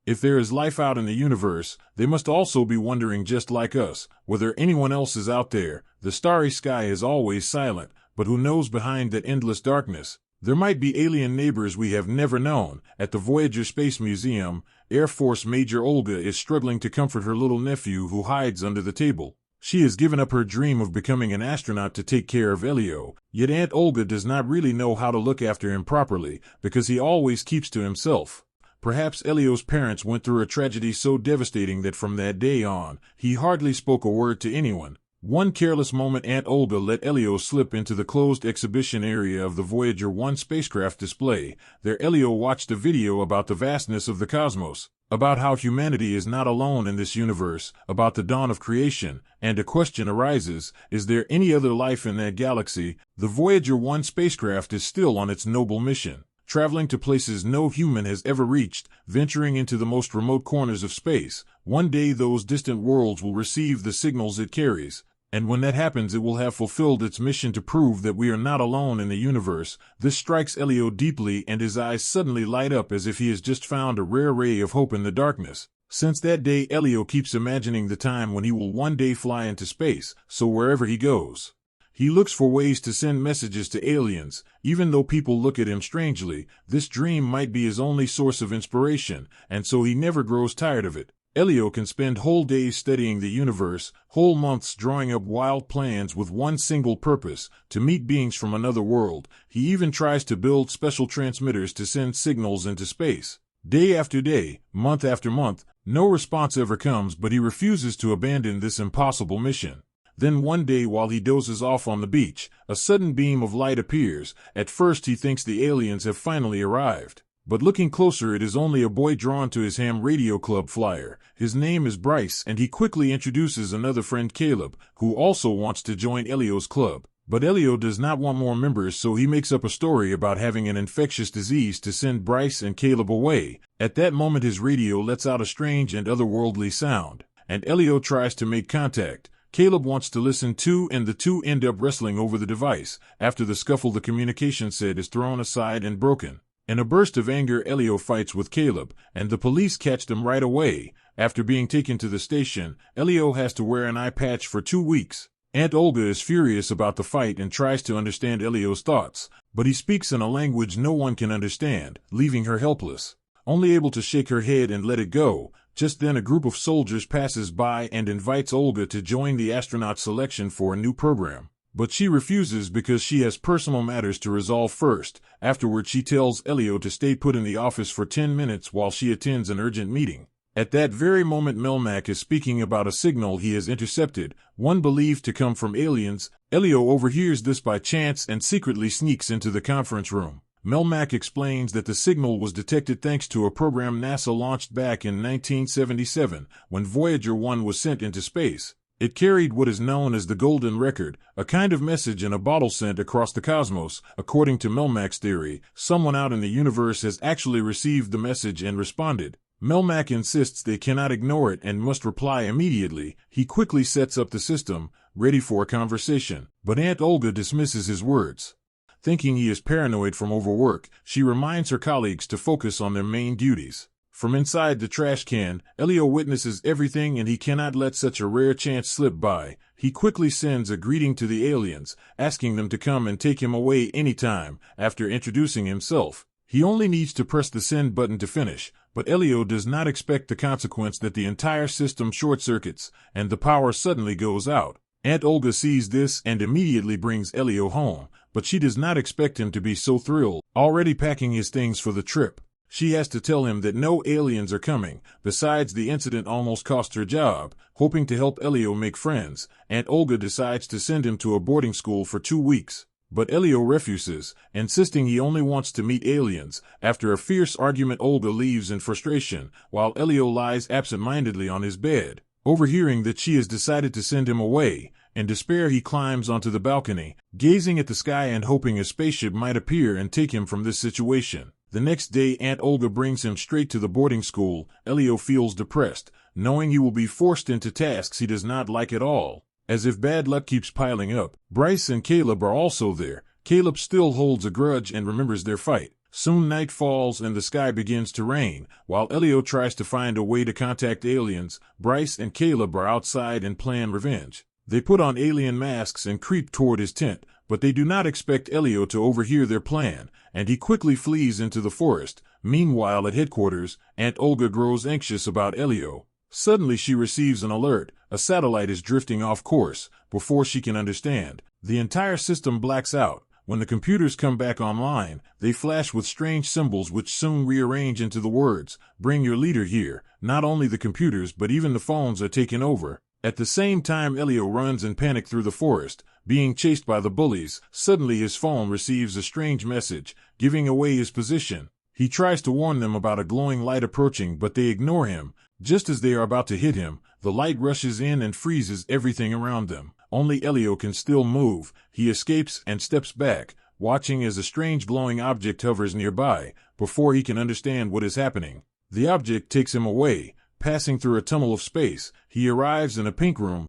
If there is life out in the universe, they must also be wondering just like us, whether anyone else is out there. The starry sky is always silent, but who knows behind that endless darkness? There might be alien neighbors we have never known. At the Voyager Space Museum, Air Force Major Olga is struggling to comfort her little nephew who hides under the table. She has given up her dream of becoming an astronaut to take care of Elio, yet Aunt Olga does not really know how to look after him properly, because he always keeps to himself. Perhaps Elio's parents went through a tragedy so devastating that from that day on, he hardly spoke a word to anyone. One careless moment Aunt Olga let Elio slip into the closed exhibition area of the Voyager 1 spacecraft display. There Elio watched a video about the vastness of the cosmos, about how humanity is not alone in this universe, about the dawn of creation, and a question arises, is there any other life in that galaxy? The Voyager 1 spacecraft is still on its noble mission, traveling to places no human has ever reached, venturing into the most remote corners of space. One day those distant worlds will receive the signals it carries, and when that happens it will have fulfilled its mission to prove that we are not alone in the universe. This strikes Elio deeply and his eyes suddenly light up as if he has just found a rare ray of hope in the darkness. Since that day Elio keeps imagining the time when he will one day fly into space, so wherever he goes, he looks for ways to send messages to aliens. Even though people look at him strangely, this dream might be his only source of inspiration, and so he never grows tired of it. Elio can spend whole days studying the universe, whole months drawing up wild plans with one single purpose, to meet beings from another world. He even tries to build special transmitters to send signals into space. Day after day, month after month, no response ever comes, but he refuses to abandon this impossible mission. Then one day while he dozes off on the beach, a sudden beam of light appears. At first he thinks the aliens have finally arrived. But looking closer it is only a boy drawn to his ham radio club flyer. His name is Bryce and he quickly introduces another friend Caleb, who also wants to join Elio's club. But Elio does not want more members, so he makes up a story about having an infectious disease to send Bryce and Caleb away. At that moment his radio lets out a strange and otherworldly sound, and Elio tries to make contact. Caleb wants to listen too, and the two end up wrestling over the device. After the scuffle the communication set is thrown aside and broken. In a burst of anger Elio fights with Caleb, and the police catch them right away. After being taken to the station, Elio has to wear an eye patch for 2 weeks. Aunt Olga is furious about the fight and tries to understand Elio's thoughts, but he speaks in a language no one can understand, leaving her helpless, only able to shake her head and let it go. Just then a group of soldiers passes by and invites Olga to join the astronaut selection for a new program. But she refuses because she has personal matters to resolve first. Afterward she tells Elio to stay put in the office for 10 minutes while she attends an urgent meeting. At that very moment Melmac is speaking about a signal he has intercepted, one believed to come from aliens. Elio overhears this by chance and secretly sneaks into the conference room. Melmac explains that the signal was detected thanks to a program NASA launched back in 1977, when Voyager 1 was sent into space. It carried what is known as the Golden Record, a kind of message in a bottle sent across the cosmos. According to Melmac's theory, someone out in the universe has actually received the message and responded. Melmac insists they cannot ignore it and must reply immediately. He quickly sets up the system, ready for a conversation, but Aunt Olga dismisses his words. Thinking he is paranoid from overwork, she reminds her colleagues to focus on their main duties. From inside the trash can, Elio witnesses everything and he cannot let such a rare chance slip by. He quickly sends a greeting to the aliens, asking them to come and take him away anytime. After introducing himself, he only needs to press the send button to finish, but Elio does not expect the consequence that the entire system short-circuits, and the power suddenly goes out. Aunt Olga sees this and immediately brings Elio home, but she does not expect him to be so thrilled. Already packing his things for the trip, she has to tell him that no aliens are coming. Besides, the incident almost cost her job. Hoping to help Elio make friends, Aunt Olga decides to send him to a boarding school for 2 weeks. But Elio refuses, insisting he only wants to meet aliens. After a fierce argument, Olga leaves in frustration, while Elio lies absent-mindedly on his bed. Overhearing that she has decided to send him away, in despair he climbs onto the balcony, gazing at the sky and hoping a spaceship might appear and take him from this situation. The next day Aunt Olga brings him straight to the boarding school. Elio feels depressed, knowing he will be forced into tasks he does not like at all. As if bad luck keeps piling up, Bryce and Caleb are also there. Caleb still holds a grudge and remembers their fight, Soon night falls and the sky begins to rain. While Elio tries to find a way to contact aliens, Bryce and Caleb are outside and plan revenge. They put on alien masks and creep toward his tent, but they do not expect Elio to overhear their plan, and he quickly flees into the forest. Meanwhile, at headquarters, Aunt Olga grows anxious about Elio. Suddenly she receives an alert. A satellite is drifting off course. Before she can understand, the entire system blacks out. When the computers come back online, they flash with strange symbols which soon rearrange into the words, "Bring your leader here." Not only the computers but even the phones are taken over. At the same time, Elio runs in panic through the forest, being chased by the bullies. Suddenly his phone receives a strange message, giving away his position. He tries to warn them about a glowing light approaching, but they ignore him. Just as they are about to hit him, the light rushes in and freezes everything around them. Only Elio can still move. He escapes and steps back, watching as a strange glowing object hovers nearby. Before he can understand what is happening, the object takes him away. Passing through a tunnel of space, he arrives in a pink room.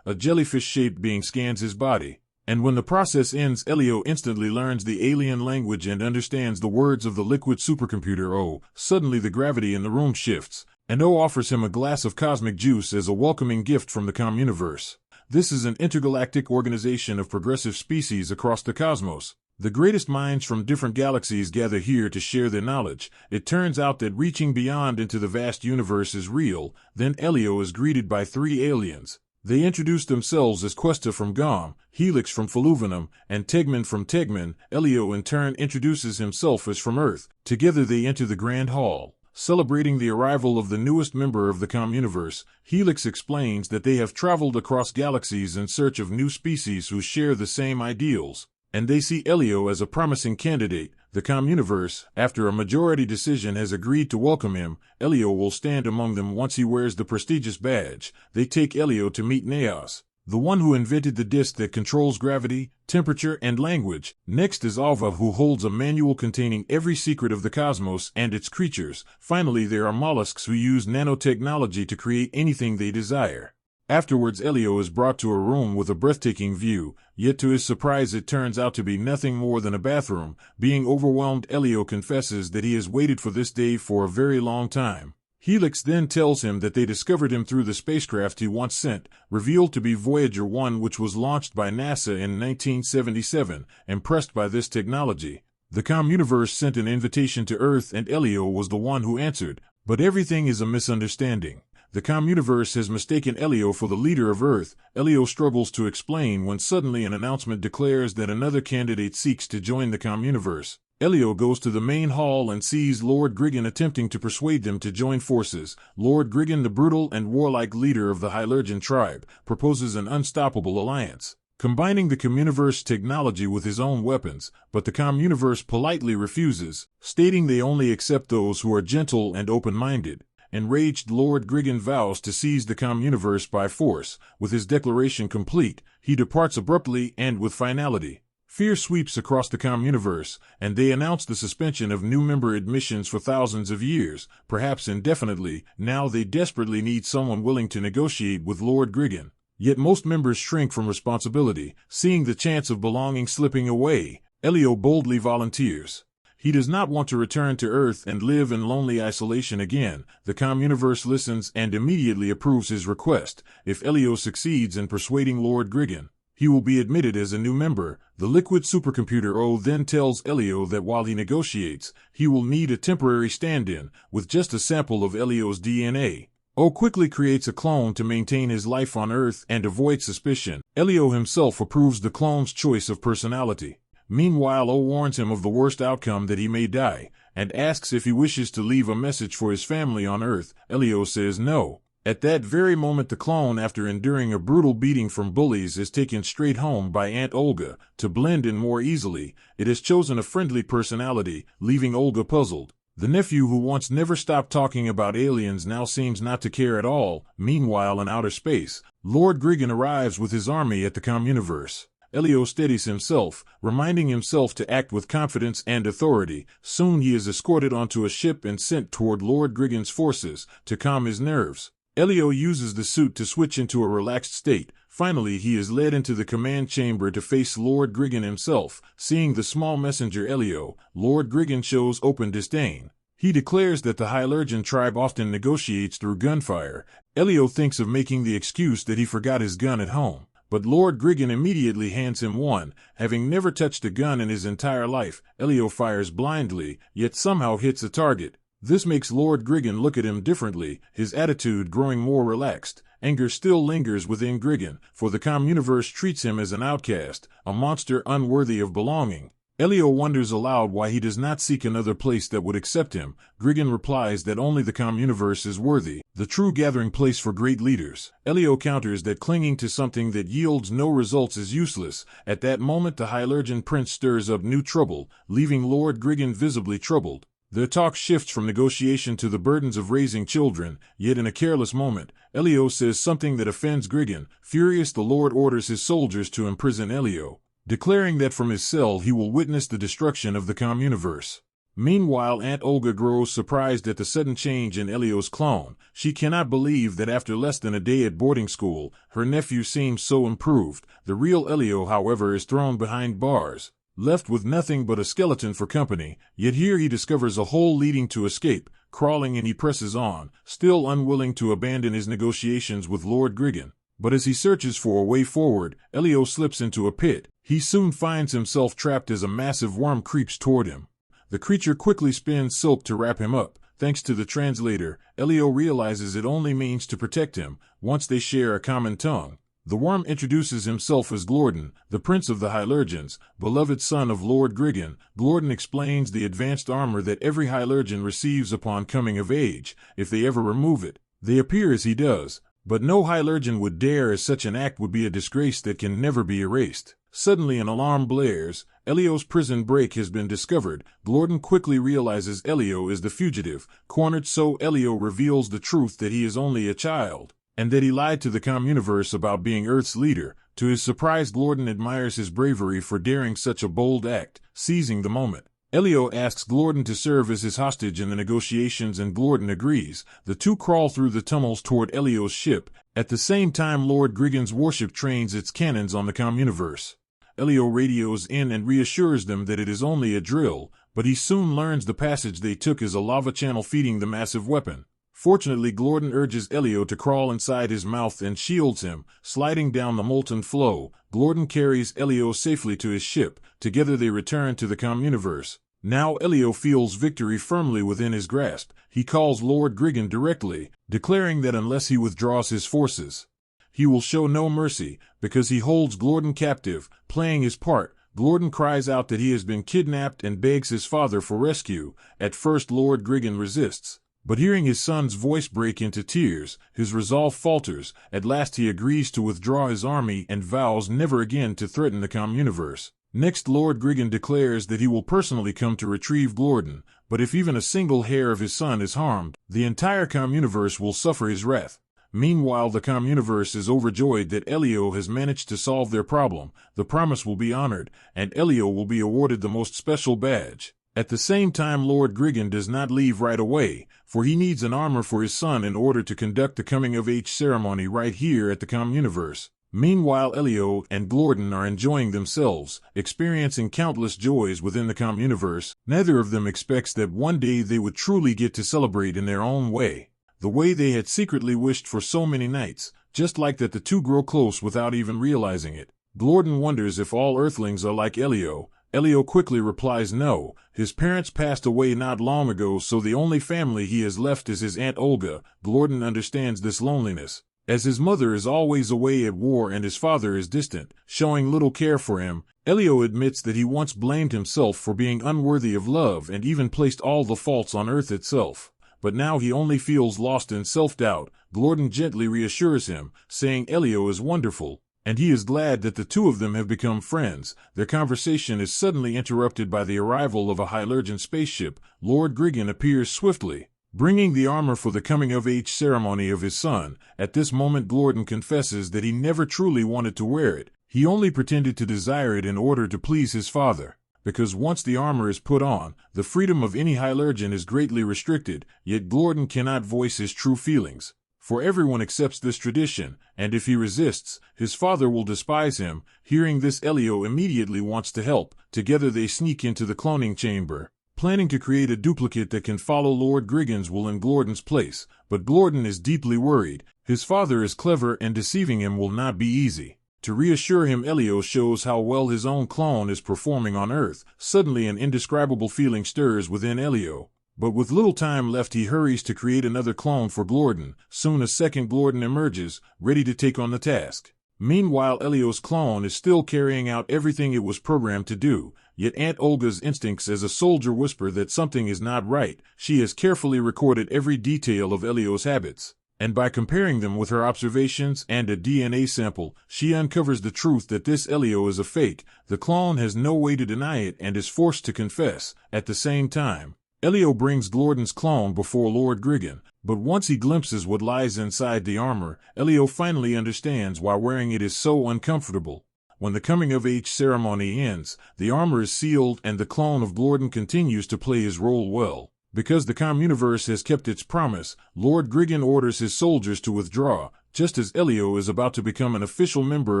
A jellyfish-shaped being scans his body. And when the process ends, Elio instantly learns the alien language and understands the words of the liquid supercomputer O. Suddenly the gravity in the room shifts, and O offers him a glass of cosmic juice as a welcoming gift from the Communiverse. This is an intergalactic organization of progressive species across the cosmos. The greatest minds from different galaxies gather here to share their knowledge. It turns out that reaching beyond into the vast universe is real. Then Elio is greeted by 3 aliens. They introduce themselves as Questa from Gom, Helix from Faluvinum, and Tegman from Tegman. Elio in turn introduces himself as from Earth. Together they enter the Grand Hall. Celebrating the arrival of the newest member of the Communiverse, Helix explains that they have traveled across galaxies in search of new species who share the same ideals, and they see Elio as a promising candidate. The Communiverse, after a majority decision, has agreed to welcome him. Elio will stand among them once he wears the prestigious badge. They take Elio to meet Neos, the one who invented the disc that controls gravity, temperature, and language. Next is Alva, who holds a manual containing every secret of the cosmos and its creatures. Finally, there are mollusks who use nanotechnology to create anything they desire. Afterwards, Elio is brought to a room with a breathtaking view, yet to his surprise it turns out to be nothing more than a bathroom. Being overwhelmed, Elio confesses that he has waited for this day for a very long time. Helix then tells him that they discovered him through the spacecraft he once sent, revealed to be Voyager 1, which was launched by NASA in 1977. Impressed by this technology, the Communiverse sent an invitation to Earth and Elio was the one who answered. But everything is a misunderstanding. The Communiverse has mistaken Elio for the leader of Earth. Elio struggles to explain when suddenly an announcement declares that another candidate seeks to join the Communiverse. Elio goes to the main hall and sees Lord Griggan attempting to persuade them to join forces. Lord Griggan, the brutal and warlike leader of the Hylergian tribe, proposes an unstoppable alliance, combining the Communiverse technology with his own weapons, but the Communiverse politely refuses, stating they only accept those who are gentle and open-minded. Enraged, Lord Griggan vows to seize the Communiverse by force. With his declaration complete, he departs abruptly and with finality. Fear sweeps across the Communiverse, and they announce the suspension of new member admissions for thousands of years, perhaps indefinitely. Now they desperately need someone willing to negotiate with Lord Griggan. Yet most members shrink from responsibility. Seeing the chance of belonging slipping away, Elio boldly volunteers. He does not want to return to Earth and live in lonely isolation again. The Communiverse listens and immediately approves his request. If Elio succeeds in persuading Lord Griggan, he will be admitted as a new member. The liquid supercomputer O then tells Elio that while he negotiates, he will need a temporary stand-in, with just a sample of Elio's DNA. O quickly creates a clone to maintain his life on Earth and avoid suspicion. Elio himself approves the clone's choice of personality. Meanwhile, O warns him of the worst outcome, that he may die, and asks if he wishes to leave a message for his family on Earth. Elio says no. At that very moment, the clone, after enduring a brutal beating from bullies, is taken straight home by Aunt Olga. To blend in more easily, it has chosen a friendly personality, leaving Olga puzzled. The nephew, who once never stopped talking about aliens, now seems not to care at all. Meanwhile, in outer space, Lord Griggan arrives with his army at the Communiverse. Elio steadies himself, reminding himself to act with confidence and authority. Soon he is escorted onto a ship and sent toward Lord Griggan's forces to calm his nerves. Elio uses the suit to switch into a relaxed state, Finally, he is led into the command chamber to face Lord Griggan himself. Seeing the small messenger Elio, Lord Griggan shows open disdain. He declares that the Hylergian tribe often negotiates through gunfire. Elio thinks of making the excuse that he forgot his gun at home, but Lord Griggan immediately hands him one. Having never touched a gun in his entire life, Elio fires blindly, yet somehow hits a target. This makes Lord Griggan look at him differently, his attitude growing more relaxed. Anger still lingers within Griggan, for the Communiverse treats him as an outcast, a monster unworthy of belonging. Elio wonders aloud why he does not seek another place that would accept him. Griggan replies that only the Communiverse is worthy, the true gathering place for great leaders. Elio counters that clinging to something that yields no results is useless. At that moment the Hylergian prince stirs up new trouble, leaving Lord Griggan visibly troubled. Their talk shifts from negotiation to the burdens of raising children, yet in a careless moment, Elio says something that offends Griggan. Furious, the Lord orders his soldiers to imprison Elio, declaring that from his cell he will witness the destruction of the Communiverse. Meanwhile, Aunt Olga grows surprised at the sudden change in Elio's clone. She cannot believe that after less than a day at boarding school, her nephew seems so improved. The real Elio, however, is thrown behind bars, left with nothing but a skeleton for company. Yet here he discovers a hole leading to escape. Crawling, and he presses on, still unwilling to abandon his negotiations with Lord Griggan. But as he searches for a way forward, Elio slips into a pit. He soon finds himself trapped as a massive worm creeps toward him. The creature quickly spins silk to wrap him up. Thanks to the translator, Elio realizes it only means to protect him. Once they share a common tongue, the worm introduces himself as Glorden, the prince of the Hylergians, beloved son of Lord Griggan. Glorden explains the advanced armor that every Hylergian receives upon coming of age, if they ever remove it. They appear as he does, but no Hylergian would dare, as such an act would be a disgrace that can never be erased. Suddenly an alarm blares. Elio's prison break has been discovered. Glorden quickly realizes Elio is the fugitive. Cornered, so Elio reveals the truth that he is only a child, and that he lied to the Communiverse about being Earth's leader. To his surprise, Glorden admires his bravery for daring such a bold act. Seizing the moment, Elio asks Glorden to serve as his hostage in the negotiations, and Glorden agrees. The two crawl through the tunnels toward Elio's ship. At the same time, Lord Griggan's warship trains its cannons on the Communiverse. Elio radios in and reassures them that it is only a drill, but he soon learns the passage they took is a lava channel feeding the massive weapon. Fortunately, Glorden urges Elio to crawl inside his mouth and shields him. Sliding down the molten flow, Glorden carries Elio safely to his ship. Together they return to the Communiverse. Now Elio feels victory firmly within his grasp. He calls Lord Griggan directly, declaring that unless he withdraws his forces, he will show no mercy, because he holds Glorden captive. Playing his part, Glorden cries out that he has been kidnapped and begs his father for rescue. At first Lord Griggan resists, but hearing his son's voice break into tears, his resolve falters. At last he agrees to withdraw his army and vows never again to threaten the Communiverse. Next, Lord Griggan declares that he will personally come to retrieve Glorden, but if even a single hair of his son is harmed, the entire Communiverse will suffer his wrath. Meanwhile, the Communiverse is overjoyed that Elio has managed to solve their problem. The promise will be honored, and Elio will be awarded the most special badge. At the same time, Lord Griggan does not leave right away, for he needs an armor for his son in order to conduct the coming-of-age ceremony right here at the Communiverse. Meanwhile, Elio and Glorden are enjoying themselves, experiencing countless joys within the Communiverse. Neither of them expects that one day they would truly get to celebrate in their own way, the way they had secretly wished for so many nights. Just like that, the two grow close without even realizing it. Glorden wonders if all Earthlings are like Elio. Elio quickly replies no. His parents passed away not long ago, so the only family he has left is his Aunt Olga. Glorden understands this loneliness, as his mother is always away at war and his father is distant, showing little care for him. Elio admits that he once blamed himself for being unworthy of love and even placed all the faults on Earth itself. But now he only feels lost in self-doubt. Glorden gently reassures him, saying Elio is wonderful, and he is glad that the two of them have become friends. Their conversation is suddenly interrupted by the arrival of a Hylergian spaceship. Lord Griggan appears swiftly, bringing the armor for the coming-of-age ceremony of his son. At this moment, Glorden confesses that he never truly wanted to wear it. He only pretended to desire it in order to please his father, because once the armor is put on, the freedom of any Hylergian is greatly restricted. Yet Glorden cannot voice his true feelings. for everyone accepts this tradition, and if he resists, his father will despise him. Hearing this, Elio immediately wants to help. Together they sneak into the cloning chamber, planning to create a duplicate that can follow Lord Griggan's will in Glorden's place. But Glorden is deeply worried. His father is clever and deceiving him will not be easy. To reassure him, Elio shows how well his own clone is performing on Earth. Suddenly an indescribable feeling stirs within Elio. But with little time left, he hurries to create another clone for Glorden. Soon a second Glorden emerges, ready to take on the task. Meanwhile, Elio's clone is still carrying out everything it was programmed to do, yet Aunt Olga's instincts as a soldier whisper that something is not right. She has carefully recorded every detail of Elio's habits, and by comparing them with her observations and a DNA sample, she uncovers the truth that this Elio is a fake. The clone has no way to deny it and is forced to confess. At the same time, Elio brings Glorden's clone before Lord Griggan, but once he glimpses what lies inside the armor, Elio finally understands why wearing it is so uncomfortable. When the coming-of-age ceremony ends, the armor is sealed and the clone of Glorden continues to play his role well. Because the Communiverse has kept its promise, Lord Griggan orders his soldiers to withdraw. Just as Elio is about to become an official member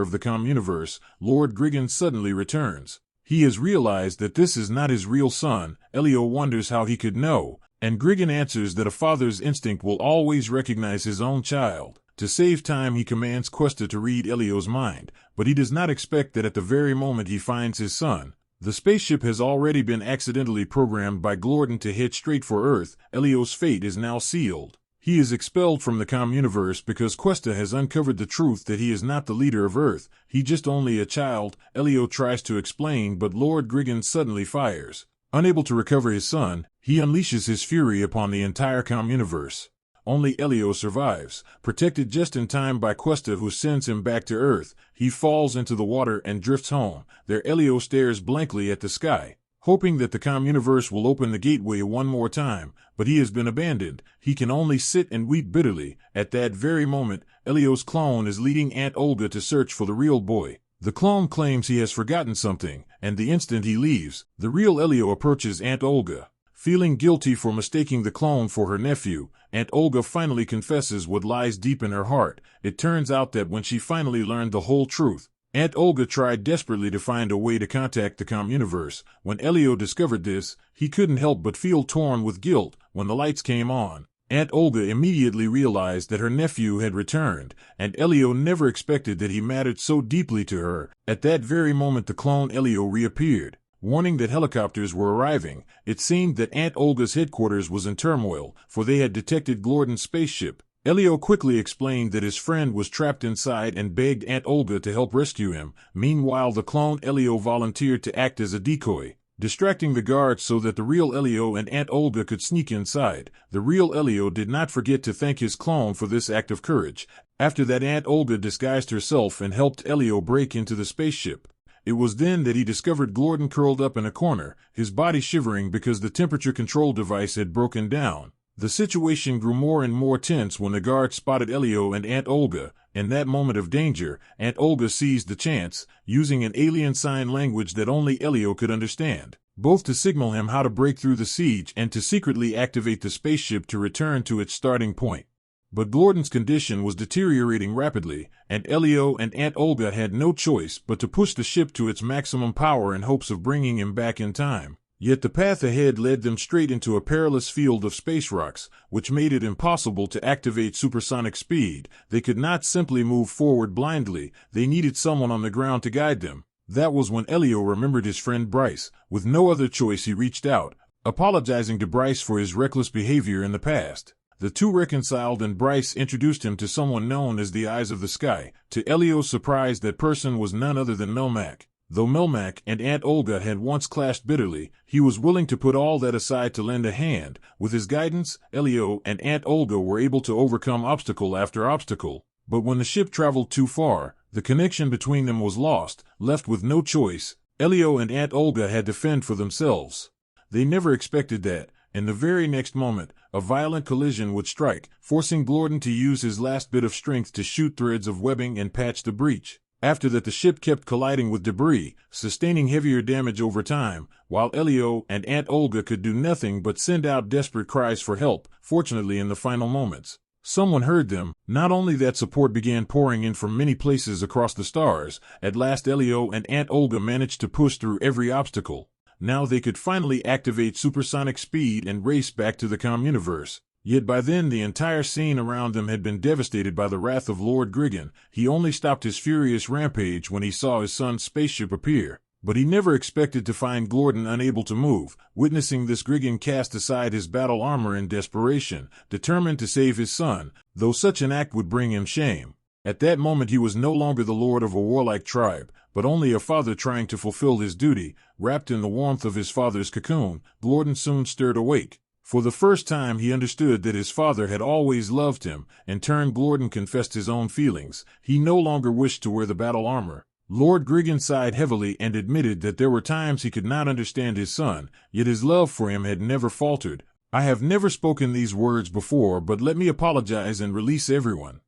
of the Communiverse, Lord Griggan suddenly returns. He has realized that this is not his real son. Elio wonders how he could know, and Griggan answers that a father's instinct will always recognize his own child. To save time, he commands Questa to read Elio's mind, but he does not expect that at the very moment he finds his son, the spaceship has already been accidentally programmed by Glorden to head straight for Earth. Elio's fate is now sealed. He is expelled from the Communiverse because Questa has uncovered the truth that he is not the leader of Earth. He just only a child. Elio tries to explain, but Lord Griggan suddenly fires. Unable to recover his son, he unleashes his fury upon the entire Communiverse. Only Elio survives, protected just in time by Questa, who sends him back to Earth. He falls into the water and drifts home. There Elio stares blankly at the sky, hoping that the Communiverse will open the gateway one more time, but he has been abandoned. He can only sit and weep bitterly. At that very moment, Elio's clone is leading Aunt Olga to search for the real boy. The clone claims he has forgotten something, and the instant he leaves, the real Elio approaches Aunt Olga. Feeling guilty for mistaking the clone for her nephew, Aunt Olga finally confesses what lies deep in her heart. It turns out that when she finally learned the whole truth, Aunt Olga tried desperately to find a way to contact the Communiverse. When Elio discovered this, he couldn't help but feel torn with guilt. When the lights came on, Aunt Olga immediately realized that her nephew had returned, and Elio never expected that he mattered so deeply to her. At that very moment, the clone Elio reappeared, warning that helicopters were arriving. It seemed that Aunt Olga's headquarters was in turmoil, for they had detected Glorden's spaceship. Elio quickly explained that his friend was trapped inside and begged Aunt Olga to help rescue him. Meanwhile, the clone Elio volunteered to act as a decoy, distracting the guards so that the real Elio and Aunt Olga could sneak inside. The real Elio did not forget to thank his clone for this act of courage. After that, Aunt Olga disguised herself and helped Elio break into the spaceship. It was then that he discovered Glorden curled up in a corner, his body shivering because the temperature control device had broken down. The situation grew more and more tense when the guards spotted Elio and Aunt Olga. In that moment of danger, Aunt Olga seized the chance, using an alien sign language that only Elio could understand, both to signal him how to break through the siege and to secretly activate the spaceship to return to its starting point. But Glorden's condition was deteriorating rapidly, and Elio and Aunt Olga had no choice but to push the ship to its maximum power in hopes of bringing him back in time. Yet the path ahead led them straight into a perilous field of space rocks, which made it impossible to activate supersonic speed. They could not simply move forward blindly. They needed someone on the ground to guide them. That was when Elio remembered his friend Bryce. With no other choice, he reached out, apologizing to Bryce for his reckless behavior in the past. The two reconciled, and Bryce introduced him to someone known as the Eyes of the Sky. To Elio's surprise, that person was none other than Melmac. Though Melmac and Aunt Olga had once clashed bitterly, he was willing to put all that aside to lend a hand. With his guidance, Elio and Aunt Olga were able to overcome obstacle after obstacle. But when the ship traveled too far, the connection between them was lost. Left with no choice, Elio and Aunt Olga had to fend for themselves. They never expected that, in the very next moment, a violent collision would strike, forcing Glorden to use his last bit of strength to shoot threads of webbing and patch the breach. After that, the ship kept colliding with debris, sustaining heavier damage over time, while Elio and Aunt Olga could do nothing but send out desperate cries for help. Fortunately, in the final moments, Someone heard them. Not only that, support began pouring in from many places across the stars. At last Elio and Aunt Olga managed to push through every obstacle. Now they could finally activate supersonic speed and race back to the communiverse. Yet by then the entire scene around them had been devastated by the wrath of Lord Griggan. He only stopped his furious rampage when he saw his son's spaceship appear. But he never expected to find Glorden unable to move. Witnessing this, Griggan cast aside his battle armor in desperation, determined to save his son, though such an act would bring him shame. At that moment he was no longer the lord of a warlike tribe, but only a father trying to fulfill his duty. Wrapped in the warmth of his father's cocoon, Glorden soon stirred awake. For the first time he understood that his father had always loved him. In turn, Glorden confessed his own feelings. He no longer wished to wear the battle armor. Lord Griggan sighed heavily and admitted that there were times he could not understand his son, yet his love for him had never faltered. I have never spoken these words before, but let me apologize and release everyone.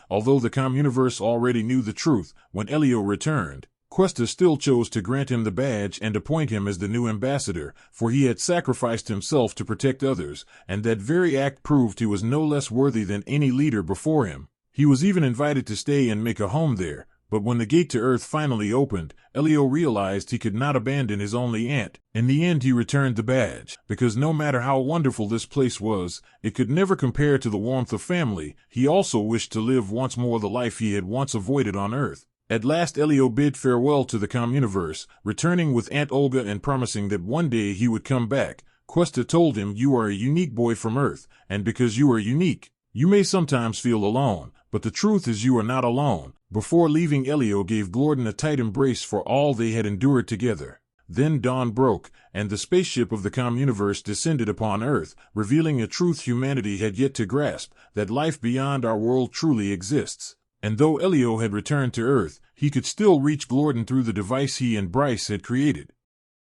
Although the communiverse already knew the truth, when Elio returned, Questa still chose to grant him the badge and appoint him as the new ambassador, for he had sacrificed himself to protect others, and that very act proved he was no less worthy than any leader before him. He was even invited to stay and make a home there, but when the gate to Earth finally opened, Elio realized he could not abandon his only aunt. In the end he returned the badge, because no matter how wonderful this place was, it could never compare to the warmth of family. He also wished to live once more the life he had once avoided on Earth. At last Elio bid farewell to the communiverse, returning with Aunt Olga and promising that one day he would come back. Questa told him, "You are a unique boy from Earth, and because you are unique, you may sometimes feel alone. But the truth is you are not alone." Before leaving, Elio gave Glorden a tight embrace for all they had endured together. Then dawn broke, and the spaceship of the communiverse descended upon Earth, revealing a truth humanity had yet to grasp, that life beyond our world truly exists. And though Elio had returned to Earth, he could still reach Glorden through the device he and Bryce had created.